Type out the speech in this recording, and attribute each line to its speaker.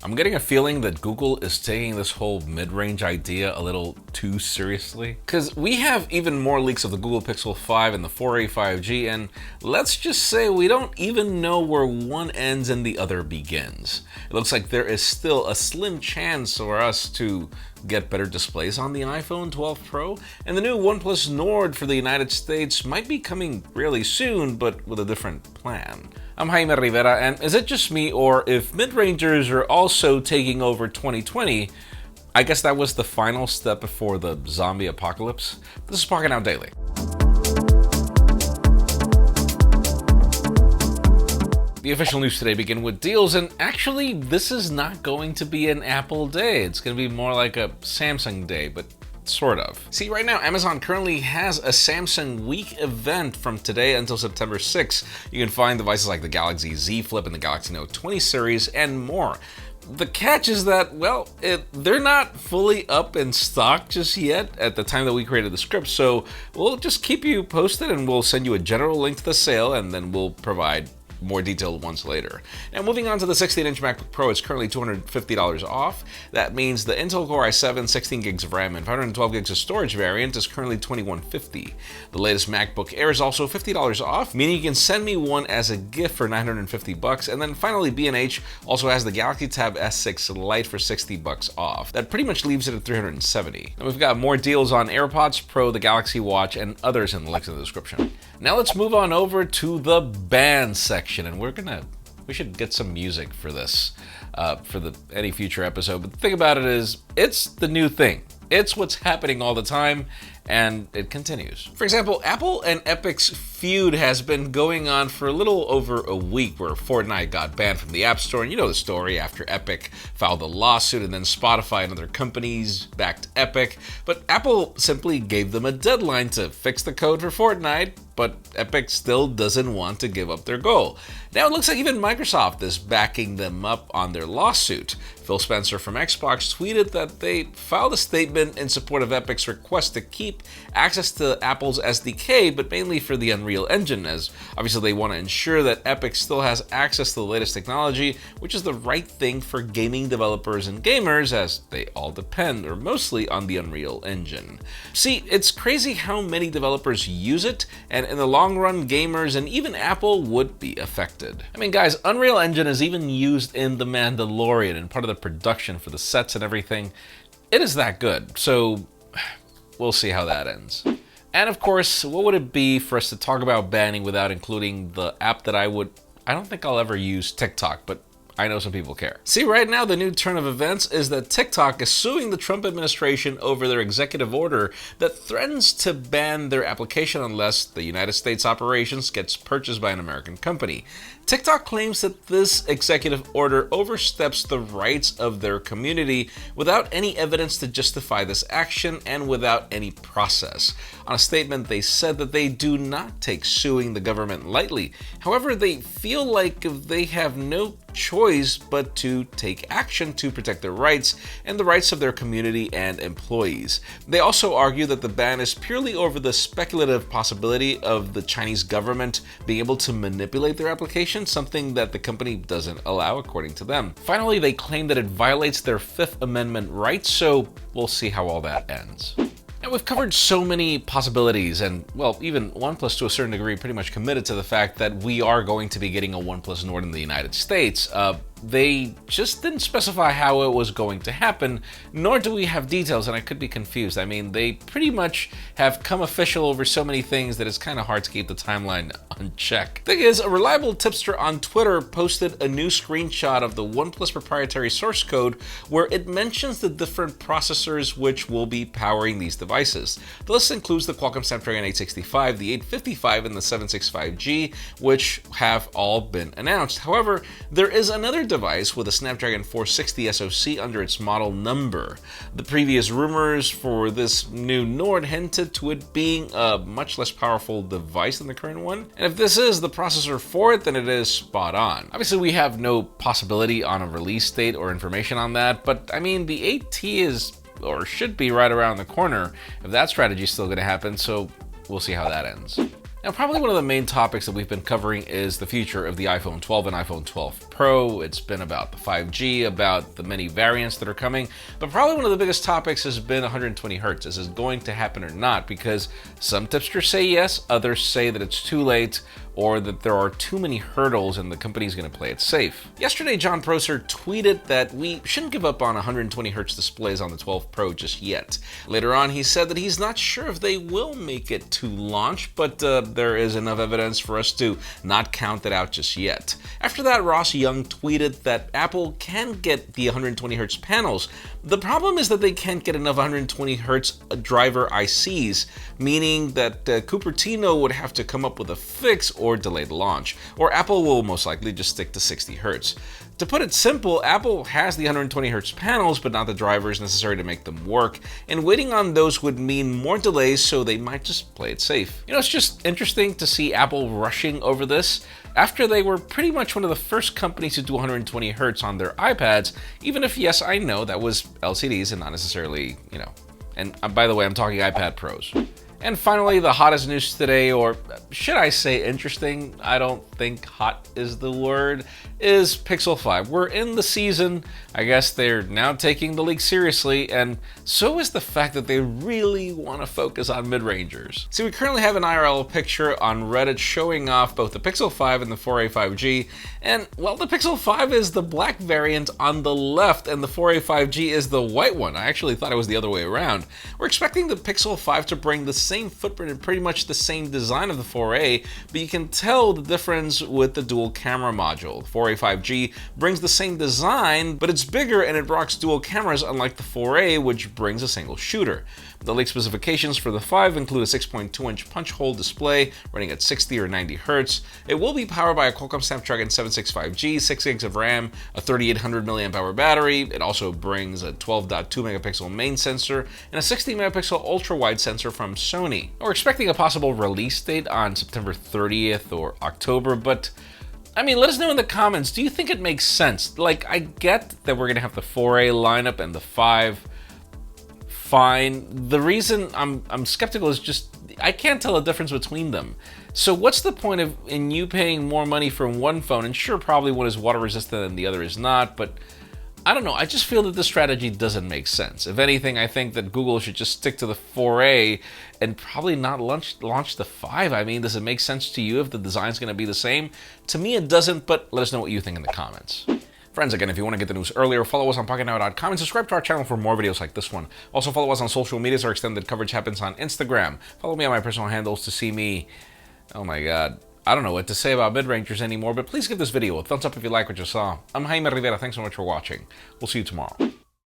Speaker 1: I'm getting a feeling that Google is taking this whole mid-range idea a little too seriously. Because we have even more leaks of the Google Pixel 5 and the 4a 5G, and let's just say we don't even know where one ends and the other begins. It looks like there is still a slim chance for us to get better displays on the iPhone 12 Pro, and the new OnePlus Nord for the United States might be coming really soon, but with a different plan. I'm Jaime Rivera, and is it just me, or if mid-rangers are also taking over 2020, I guess that was the final step before the zombie apocalypse? This is Pocketnow Daily. The official news today begin with deals, and actually this is not going to be an Apple day. It's going to be more like a Samsung day, but sort of. See, right now Amazon currently has a Samsung Week event from today until September 6th. You can find devices like the Galaxy Z Flip and the Galaxy Note 20 series and more. The catch is that, well, they're not fully up in stock just yet at the time that we created the script, so we'll just keep you posted and we'll send you a general link to the sale and then we'll provide more detailed ones later. Now, moving on to the 16-inch MacBook Pro, it's currently $250 off. That means the Intel Core i7, 16 gigs of RAM, and 512 gigs of storage variant is currently $2150. The latest MacBook Air is also $50 off, meaning you can send me one as a gift for $950. And then finally, B&H also has the Galaxy Tab S6 Lite for $60 off. That pretty much leaves it at $370. And we've got more deals on AirPods Pro, the Galaxy Watch, and others in the links in the description. Now let's move on over to the band section, and we should get some music for this, for any future episode. But the thing about it is, it's the new thing. It's what's happening all the time, and it continues. For example, Apple and Epic's feud has been going on for a little over a week, where Fortnite got banned from the App Store, and you know the story. After Epic filed a lawsuit, and then Spotify and other companies backed Epic, but Apple simply gave them a deadline to fix the code for Fortnite, but Epic still doesn't want to give up their goal. Now it looks like even Microsoft is backing them up on their lawsuit. Phil Spencer from Xbox tweeted that they filed a statement in support of Epic's request to keep access to Apple's SDK, but mainly for the Unreal Engine, as obviously they want to ensure that Epic still has access to the latest technology, which is the right thing for gaming developers and gamers, as they all depend, or mostly, on the Unreal Engine. See, it's crazy how many developers use it, and in the long run, gamers and even Apple would be affected. I mean, guys, Unreal Engine is even used in The Mandalorian and part of the production for the sets and everything. It is that good, so we'll see how that ends. And of course, what would it be for us to talk about banning without including the app that I don't think I'll ever use, TikTok, but I know some people care. See, right now the new turn of events is that TikTok is suing the Trump administration over their executive order that threatens to ban their application unless the United States operations gets purchased by an American company. TikTok claims that this executive order oversteps the rights of their community without any evidence to justify this action and without any process. On a statement, they said that they do not take suing the government lightly. However, they feel like they have no choice but to take action to protect their rights and the rights of their community and employees. They also argue that the ban is purely over the speculative possibility of the Chinese government being able to manipulate their application, something that the company doesn't allow according to them. Finally, they claim that it violates their Fifth Amendment rights, so we'll see how all that ends. Now, we've covered so many possibilities, and, well, even OnePlus to a certain degree pretty much committed to the fact that we are going to be getting a OnePlus Nord in the United States. They just didn't specify how it was going to happen, nor do we have details, and I could be confused. I mean, they pretty much have come official over so many things that it's kind of hard to keep the timeline on check. Thing is, a reliable tipster on Twitter posted a new screenshot of the OnePlus proprietary source code where it mentions the different processors which will be powering these devices. The list includes the Qualcomm Snapdragon 865, the 855, and the 765G, which have all been announced. However, there is another device with a Snapdragon 460 SoC under its model number. The previous rumors for this new Nord hinted to it being a much less powerful device than the current one, and if this is the processor for it, then it is spot on. Obviously, we have no possibility on a release date or information on that, but I mean, the 8T is, or should be, right around the corner if that strategy is still going to happen, so we'll see how that ends. Now, probably one of the main topics that we've been covering is the future of the iPhone 12 and iPhone 12 Pro. It's been about the 5G, about the many variants that are coming, but probably one of the biggest topics has been 120 Hz. Is it going to happen or not? Because some tipsters say yes, others say that it's too late, or that there are too many hurdles and the company's going to play it safe. Yesterday, Jon Prosser tweeted that we shouldn't give up on 120 Hz displays on the 12 Pro just yet. Later on, he said that he's not sure if they will make it to launch, but there is enough evidence for us to not count that out just yet. After that, Ross Young tweeted that Apple can get the 120 Hz panels. The problem is that they can't get enough 120 Hz driver ICs, meaning that Cupertino would have to come up with a fix or delay the launch, or Apple will most likely just stick to 60 Hz. To put it simple, Apple has the 120 Hz panels, but not the drivers necessary to make them work, and waiting on those would mean more delays, so they might just play it safe. You know, it's just interesting to see Apple rushing over this after they were pretty much one of the first companies to do 120 Hz on their iPads, even if, yes, I know that was LCDs and not necessarily, and by the way, I'm talking iPad Pros. And finally, the hottest news today, or should I say interesting, I don't think hot is the word, is Pixel 5. We're in the season. I guess they're now taking the leak seriously, and so is the fact that they really want to focus on mid-rangers. See, we currently have an IRL picture on Reddit showing off both the Pixel 5 and the 4a 5G, and well, the Pixel 5 is the black variant on the left, and the 4a 5G is the white one. I actually thought it was the other way around. We're expecting the Pixel 5 to bring the same footprint and pretty much the same design of the 4a, but you can tell the difference with the dual camera module. The 4a 5G brings the same design, but it's bigger and it rocks dual cameras, unlike the 4a, which brings a single shooter. The leaked specifications for the 5 include a 6.2-inch punch hole display running at 60 or 90 Hz. It will be powered by a Qualcomm Snapdragon 765G, 6 gigs of RAM, a 3800 mAh battery. It also brings a 12.2 megapixel main sensor and a 60 megapixel ultra-wide sensor from Sony. We're expecting a possible release date on September 30th or October, but I mean, let us know in the comments, do you think it makes sense? Like, I get that we're gonna have the 4a lineup and the 5, fine. The reason I'm skeptical is just I can't tell a difference between them. So what's the point of in you paying more money for one phone? And sure, probably one is water resistant and the other is not, but I don't know. I just feel that this strategy doesn't make sense. If anything, I think that Google should just stick to the 4a and probably not launch the 5. I mean, does it make sense to you if the design's going to be the same? To me, it doesn't, but let us know what you think in the comments. Friends, again, if you want to get the news earlier, follow us on PocketNow.com and subscribe to our channel for more videos like this one. Also, follow us on social media, so our extended coverage happens on Instagram. Follow me on my personal handles to see me. Oh my god. I don't know what to say about mid-rangers anymore, but please give this video a thumbs up if you like what you saw. I'm Jaime Rivera. Thanks so much for watching. We'll see you tomorrow.